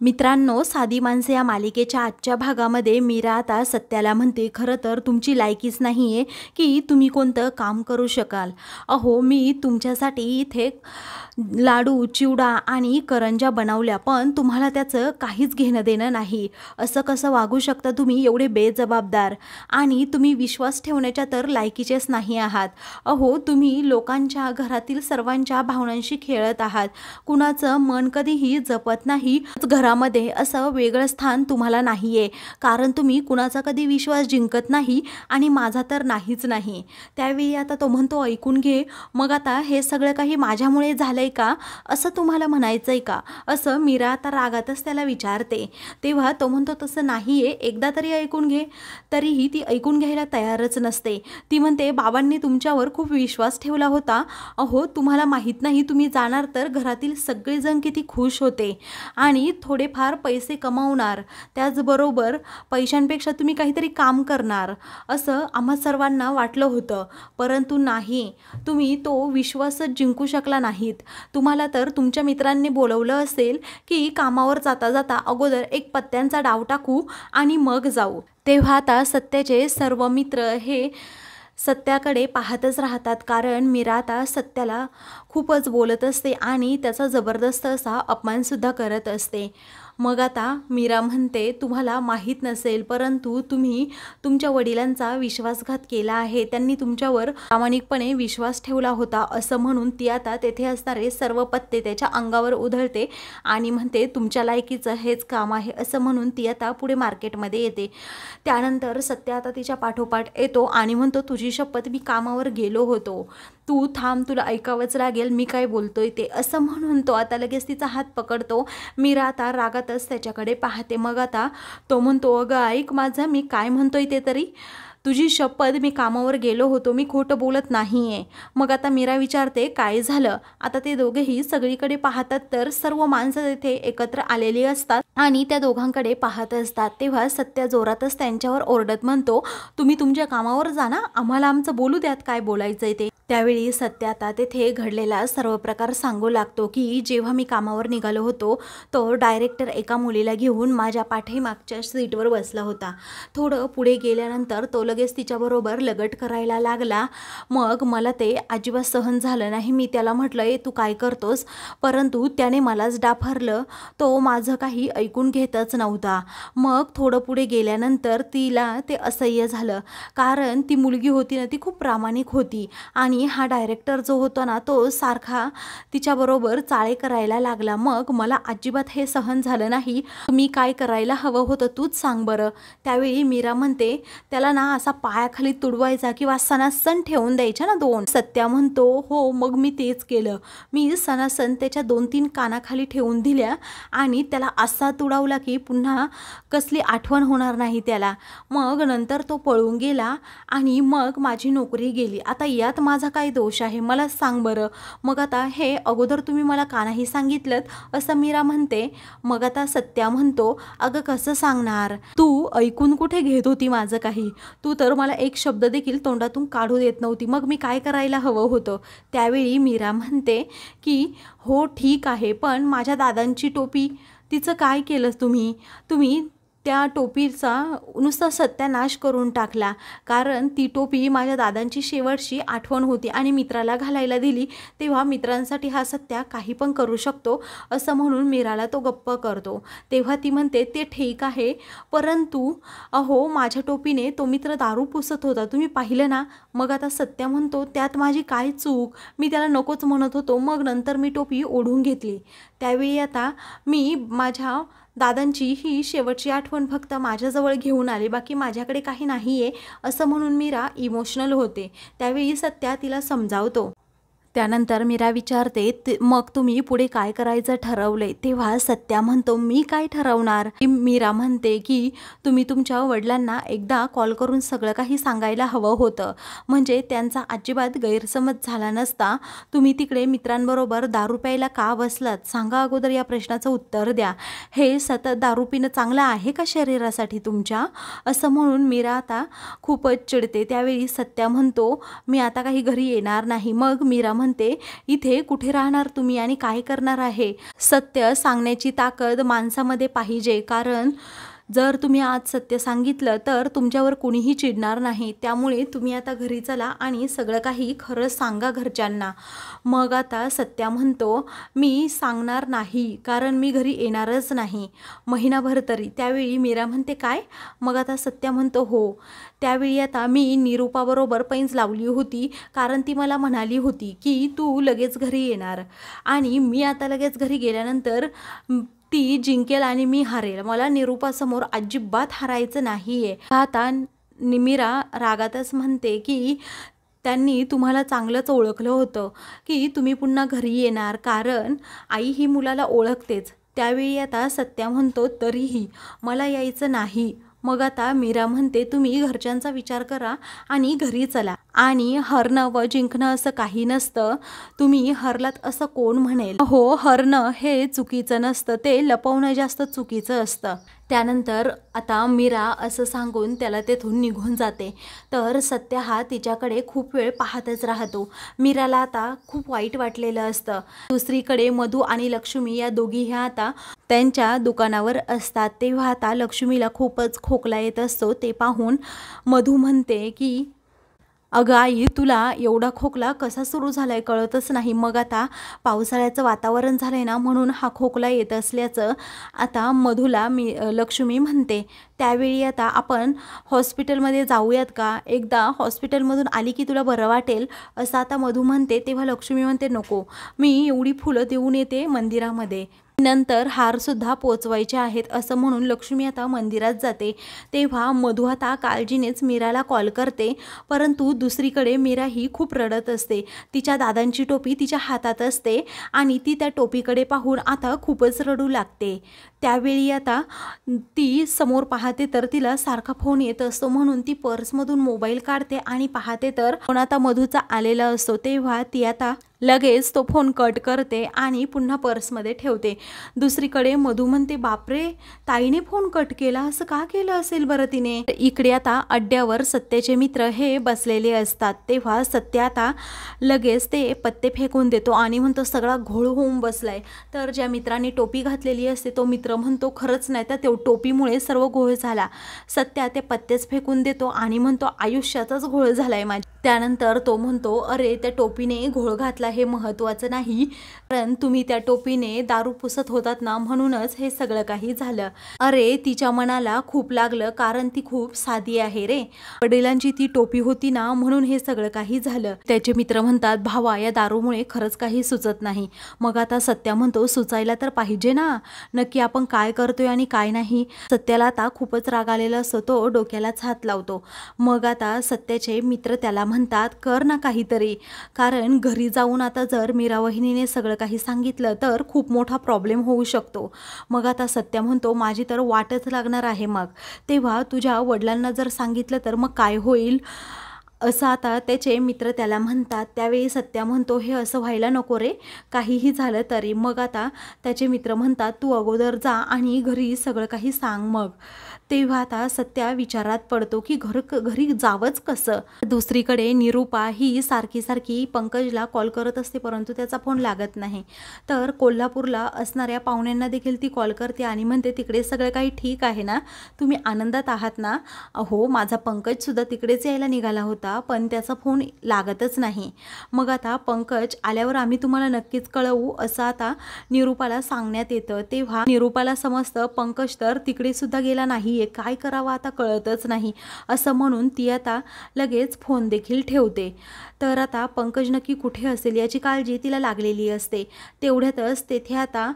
मित्रांनो, साधी माणसे या मालिकेच्या आजच्या भागामध्ये मीरा आता सत्याला म्हणते, खरं तर तुमची लायकीच नाही आहे की तुम्ही कोणतं काम करू शकाल. अहो, मी तुमच्यासाठी इथे लाडू, चिवडा आणि करंज्या बनवल्या, पण तुम्हाला त्याचं काहीच घेणं देणं नाही. असं कसं वागू शकता तुम्ही? एवढे बेजबाबदार आणि तुम्ही विश्वास ठेवण्याच्या तर लायकीचेच नाही आहात. अहो, तुम्ही लोकांच्या घरातील सर्वांच्या भावनांशी खेळत आहात. कुणाचं मन कधीही जपत नाही. घरामध्ये असं वेगळं स्थान तुम्हाला नाही आहे, कारण तुम्ही कुणाचा कधी विश्वास जिंकत नाही आणि माझा तर नाहीच नाही. त्यावेळी आता तो म्हणतो, ऐकून घे, मग आता हे सगळं काही माझ्यामुळे झालंय का, असं तुम्हाला म्हणायचं आहे का, असं मीरा आता रागातच त्याला विचारते. तेव्हा तो म्हणतो, तसं नाही आहे, एकदा तरी ऐकून घे. तरीही ती ऐकून घ्यायला तयारच नसते. ती म्हणते, बाबांनी तुमच्यावर खूप विश्वास ठेवला होता. अहो, तुम्हाला माहीत नाही, तुम्ही जाणार तर घरातील सगळेजण किती खुश होते आणि थोडेफार पैसे कमावणार, त्याचबरोबर पैशांपेक्षा तुम्ही काहीतरी काम करणार, असं आम्हा सर्वांना वाटलं होतं. परंतु नाही, तुम्ही तो विश्वासच जिंकू शकला नाहीत. तुम्हाला तर तुमच्या मित्रांनी बोलवलं असेल की कामावर जाता जाता अगोदर एक पत्त्यांचा डाव टाकू आणि मग जाऊ. तेव्हा आता सत्याचे सर्व मित्र हे सत्याकडे पाहतच राहतात, कारण मीरा आता सत्याला खूपच बोलत असते आणि त्याचा जबरदस्त असा अपमानसुद्धा करत असते. मग आता मीरा म्हणते, तुम्हाला माहीत नसेल, परंतु तुम्ही तुमच्या वडिलांचा विश्वासघात केला आहे. त्यांनी तुमच्यावर प्रामाणिकपणे विश्वास ठेवला होता, असं म्हणून ती आता तेथे असणारे सर्व पत्ते त्याच्या अंगावर उधळते आणि म्हणते, तुमच्या लायकीचं हेच काम आहे, असं म्हणून ती आता पुढे मार्केटमध्ये येते. त्यानंतर सत्य आता तिच्या पाठोपाठ येतो आणि म्हणतो, तुझी शपथ, मी कामावर गेलो होतो, तू थांब, तुला ऐकावंच लागेल मी काय बोलतोय ते, असं म्हणून तो आता लगेच तिचा हात पकडतो. मीरा आता रागातच त्याच्याकडे पाहते. मग आता तो म्हणतो, अगं ऐक माझं, मी काय म्हणतोय ते तरी, तुझी शपथ, मी कामावर गेलो होतो, मी खोटं बोलत नाही आहे. मग आता मीरा विचारते, काय झालं? आता ते दोघेही सगळीकडे पाहतात तर सर्व माणसं तिथे एकत्र आलेली असतात आणि त्या दोघांकडे पाहत असतात. तेव्हा सत्य जोरातच त्यांच्यावर ओरडत म्हणतो, तुम्ही तुमच्या कामावर जा ना, आम्हाला आमचं बोलू द्यात, काय बोलायचंय ते. त्यावेळी सत्य आता तेथे घडलेला सर्व प्रकार सांगू लागतो की जेव्हा मी कामावर निघालो होतो, तो डायरेक्टर एका मुलीला घेऊन माझ्या पाठीमागच्या सीटवर बसला होता. थोडं पुढे गेल्यानंतर तो लगेच तिच्याबरोबर लगट करायला लागला. मग मला ते अजिबात सहन झालं नाही. मी त्याला म्हटलं, तू काय करतोस, परंतु त्याने मलाच डाफरलं. तो माझं काही ऐकून घेतच नव्हता. मग थोडं पुढे गेल्यानंतर तिला ते असह्य झालं, कारण ती मुलगी होती ना, ती खूप प्रामाणिक होती आणि हा डायरेक्टर जो होता ना, तो सारखा तिच्याबरोबर चाळे करायला लागला. मग मला अजिबात हे सहन झालं नाही. मी काय करायला हवं होतं तूच सांग बरं. त्यावेळी मीरा म्हणते, त्याला ना असा पायाखाली तुडवायचा किंवा सणासन ठेवून द्यायच्या ना दोन. सत्या म्हणतो, हो, मग मी तेच केलं. मी सणासन त्याच्या 2-3 कानाखाली ठेवून दिल्या आणि त्याला असा तुडवला की पुन्हा कसली आठवण होणार नाही त्याला. मग नंतर तो पळून गेला आणि मग माझी नोकरी गेली. आता यात माझा काय दोष आहे, मला सांग बरं. मग आता हे अगोदर तुम्ही मला का नाही सांगितलं, असं मीरा म्हणते. मग आता सत्या म्हणतो, अगं कसं सांगणार, तू ऐकून कुठे घेत होती माझं काही, तू तर मला एक शब्द देखील तोंडातून काढू देत नव्हती, मग मी काय करायला हवं होतं. त्यावेळी मीरा म्हणते की हो ठीक आहे, पण माझ्या दादांची टोपी, तिचं काय केलं तुम्ही त्या टोपीचा नुसता सत्यानाश करून टाकला, कारण ती टोपी माझ्या दादांची शेवटची आठवण होती आणि मित्राला घालायला दिली. तेव्हा मित्रांसाठी हा सत्या काही पण करू शकतो, असं म्हणून मीराला तो गप्प करतो. तेव्हा ती म्हणते, ते ठीक आहे, परंतु अहो, माझ्या टोपीने तो मित्र दारू पुसत होता, तुम्ही पाहिलं ना. मग आता सत्या म्हणतो, त्यात माझी काय चूक, मी त्याला नकोच म्हणत होतो, मग नंतर मी टोपी ओढून घेतली. त्यावेळी आता मी माझ्या दादांची ही शेवटची आठवण फक्त माझ्याजवळ घेऊन आले, बाकी माझ्याकडे काही नाही आहे, असं म्हणून मीरा इमोशनल होते. त्यावेळी सत्या तिला समजावतो. त्यानंतर मीरा विचारते, मग तुम्ही पुढे काय करायचं ठरवलंय? तेव्हा सत्या म्हणतो, मी काय ठरवणार. मीरा म्हणते की तुम्ही तुमच्या वडिलांना एकदा कॉल करून सगळं काही सांगायला हवं होतं, म्हणजे त्यांचा अजिबात गैरसमज झाला नसता. तुम्ही तिकडे मित्रांबरोबर दारू प्यायला का बसलात, सांगा अगोदर, या प्रश्नाचं उत्तर द्या. हे सतत दारू पिणं चांगलं आहे का शरीरासाठी तुमच्या, असं म्हणून मीरा आता खूपच चिडते. त्यावेळी सत्या म्हणतो, मी आता काही घरी येणार नाही. मग मीरा म्हणते, इथे कुठे राहणार तुम्ही आणि काय करणार आहे? सत्य सांगण्याची ताकद माणसामध्ये पाहिजे, कारण जर तुम्ही आज सत्य सांगितलं तर तुमच्यावर कुणीही चिडणार नाही. त्यामुळे तुम्ही आता घरी चला आणि सगळं काही खरं सांगा घरच्यांना. मग आता सत्या म्हणतो, मी सांगणार नाही, कारण मी घरी येणारच नाही महिनाभर तरी. त्यावेळी मीरा म्हणते, काय? मग आता सत्या म्हणतो, हो. त्यावेळी आता मी निरूपाबरोबर पैंज लावली होती, कारण ती मला म्हणाली होती की तू लगेच घरी येणार आणि मी आता लगेच घरी गेल्यानंतर ती जिंकेल आणि मी हारेल. मला निरूपासमोर अजिबात हारायचं नाही आहे. आता मीरा रागातच म्हणते की त्यांनी तुम्हाला चांगलंच ओळखलं होतं की तुम्ही पुन्हा घरी येणार, कारण आई ही मुलाला ओळखतेच. त्यावेळी आता सत्या म्हणतो, तरीही मला यायचं नाही. मग आता मीरा म्हणते, तुम्ही घरच्यांचा विचार करा आणि घरी चला. आणि हरणं व जिंकणं असं काही नसतं. तुम्ही हरलात असं कोण म्हणेल? हो, हरणं हे चुकीचं नसतं, ते लपवणं जास्त चुकीचं असतं. त्यानंतर आता मीरा असं सांगून त्याला तेथून निघून जाते. तर सत्य हा तिच्याकडे खूप वेळ पाहतच राहतो. मीराला आता खूप वाईट वाटलेलं असतं. दुसरीकडे मधू आणि लक्ष्मी या दोघी ह्या आता त्यांच्या दुकानावर असतात. तेव्हा आता लक्ष्मीला खूपच खोकला येत असतो. ते पाहून मधू म्हणते की अगं आई, तुला एवढा खोकला कसा सुरू झालाय कळतच नाही. मग आता पावसाळ्याचं वातावरण झालंय ना, म्हणून हा खोकला येत असल्याचं आता मधूला लक्ष्मी म्हणते. त्यावेळी आता आपण हॉस्पिटलमध्ये जाऊयात का? एकदा हॉस्पिटलमधून आली की तुला बरं वाटेल, असं आता मधू म्हणते. तेव्हा लक्ष्मी म्हणते, नको, मी एवढी फुलं देऊन येते मंदिरामध्ये, नंतर हारसुद्धा पोचवायचे आहेत, असं म्हणून लक्ष्मी आता मंदिरात जाते. तेव्हा मधू आता काळजीनेच मीराला कॉल करते. परंतु दुसरीकडे मीरा ही खूप रडत असते. तिच्या दादांची टोपी तिच्या हातात असते आणि ती त्या टोपीकडे पाहून आता खूपच रडू लागते. त्यावेळी आता ती समोर पाहते तर तिला सारखा फोन येत असतो, म्हणून ती पर्समधून मोबाईल काढते आणि पाहते तर फोन आता मधूचा आलेला असतो. तेव्हा ती आता लगेच तो फोन कट करते आणि पुन्हा पर्समध्ये ठेवते. दुसरीकडे मधू म्हणते, बापरे, ताईने फोन कट केला, असं का केलं असेल बरं तिने? इकडे आता अड्ड्यावर सत्याचे मित्र हे बसलेले असतात. तेव्हा सत्य आता लगेच ते पत्ते फेकून देतो आणि म्हणतो, सगळा घोळ होऊन बसलाय. तर ज्या मित्राने टोपी घातलेली असते तो मित्र म्हणतो, खरंच नाही, तर टोपीमुळे सर्व घोळ झाला. सत्या ते पत्तेच फेकून देतो आणि म्हणतो, आयुष्याचाच घोळ झालाय माझ्या. त्यानंतर तो म्हणतो, अरे, त्या टोपीने घोळ घातला हे महत्त्वाचं नाही, कारण तुम्ही त्या टोपीने दारू पुसत होतात ना, म्हणूनच हे सगळं काही झालं. अरे, तिच्या मनाला खूप लागलं, कारण ती खूप साधी आहे रे. वडिलांची ती टोपी होती ना, म्हणून हे सगळं काही झालं. त्याचे मित्र म्हणतात, भावा, या दारूमुळे खरंच काही सुचत नाही. मग आता सत्या म्हणतो, सुचायला तर पाहिजे ना, नक्की आपण काय करतोय आणि काय नाही. सत्याला आता खूपच राग आलेला असतो. तो डोक्यालाच हात लावतो. मग आता सत्याचे मित्र त्याला म्हणतात, कर ना काहीतरी, कारण घरी जाऊन आता जर मीरा वहिनीने सगळं काही सांगितलं तर खूप मोठा प्रॉब्लेम होऊ शकतो. मग आता सत्या म्हणतो, माझी तर वाटच लागणार आहे. मग तेव्हा तुझ्या वडिलांना जर सांगितलं तर मग काय होईल, असं आता त्याचे मित्र त्याला म्हणतात. त्यावेळी सत्या म्हणतो, हे असं व्हायला नको रे, काहीही झालं तरी. मग आता त्याचे मित्र म्हणतात, तू अगोदर जा आणि घरी सगळं काही सांग. मग तेव्हा आता सत्या विचारात पडतो की घरी जावंच कसं. दुसरीकडे निरूपा ही सारखी पंकजला कॉल करत असते, परंतु त्याचा फोन लागत नाही. तर कोल्हापूरला असणाऱ्या पाहुण्यांना देखील ती कॉल करते आणि म्हणते, तिकडे सगळं काही ठीक आहे ना, तुम्ही आनंदात आहात ना? अहो, माझा पंकजसुद्धा तिकडेच यायला निघाला होता, पण त्याचा फोन लागतच नाही. मग आता पंकज आल्यावर आम्ही तुम्हाला नक्कीच कळवू, असं आता निरूपाला सांगण्यात येतं. तेव्हा निरूपाला समजतं, पंकज तर तिकडे सुद्धा गेला नाही, काय करावं आता कळतच नाही, असं म्हणून ती आता लगेच फोन देखील ठेवते. तर आता पंकज नक्की कुठे असेल याची काळजी तिला लागलेली असते. तेवढ्यातच तेथे आता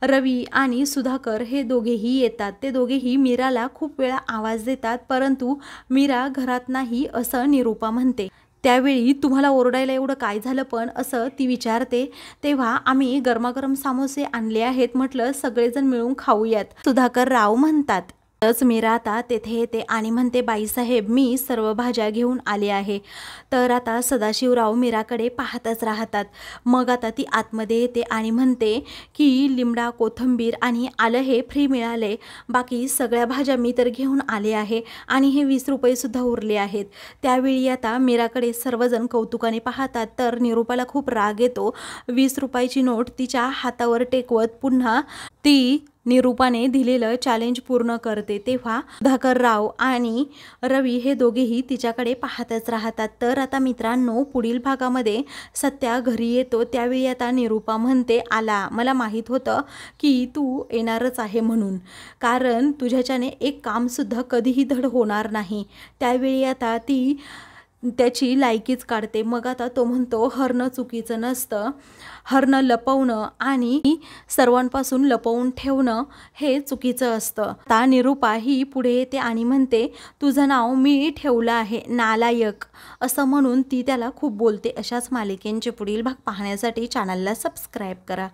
रवी आणि सुधाकर हे दोघेही येतात. ते दोघेही मीराला खूप वेळा आवाज देतात, परंतु मीरा घरात नाही असं निरूपा म्हणते. त्यावेळी तुम्हाला ओरडायला एवढं काय झालं पण, असं ती विचारते. तेव्हा आम्ही गरमागरम समोसे आणले आहेत, म्हटलं सगळेजण मिळून खाऊयात, सुधाकर राव म्हणतात. मीरा आता तेथे येते आणि म्हणते, बाईसाहेब मी सर्व भाज्या घेऊन आले आहे. तर आता सदाशिवराव मीराकडे पाहतच राहतात. मग आता ती आतमध्ये येते आणि म्हणते की लिमडा, कोथिंबीर आणि आलं हे फ्री मिळाले, बाकी सगळ्या भाज्या मी तर घेऊन आले आहे आणि हे 20 रुपयेसुद्धा उरले आहेत. त्यावेळी आता मीराकडे सर्वजण कौतुकाने पाहतात. तर निरूपाला खूप राग येतो. 20 रुपयाची नोट तिच्या हातावर टेकवत पुन्हा ती निरूपाने दिलेलं चॅलेंज पूर्ण करते. तेव्हा सुधाकरराव आणि रवी हे दोघेही तिच्याकडे पाहतच राहतात. तर आता मित्रांनो, पुढील भागामध्ये सत्या घरी येतो. त्यावेळी आता निरूपा म्हणते, आला, मला माहीत होतं की तू येणारच आहे म्हणून, कारण तुझ्याच्याने एक कामसुद्धा कधीही धड होणार नाही. त्यावेळी आता ती त्याची लायकीच काढते. मग आता तो म्हणतो, हरणं चुकीचं नसतं, हरणं लपवणं आणि सर्वांपासून लपवून ठेवणं हे चुकीचं असतं. आता निरूपा ही पुढे येते आणि म्हणते, तुझं नाव मी ठेवलं आहे, नालायक, असं म्हणून ती त्याला खूप बोलते. अशाच मालिकेंचे पुढील भाग पाहण्यासाठी चॅनलला सबस्क्राईब करा.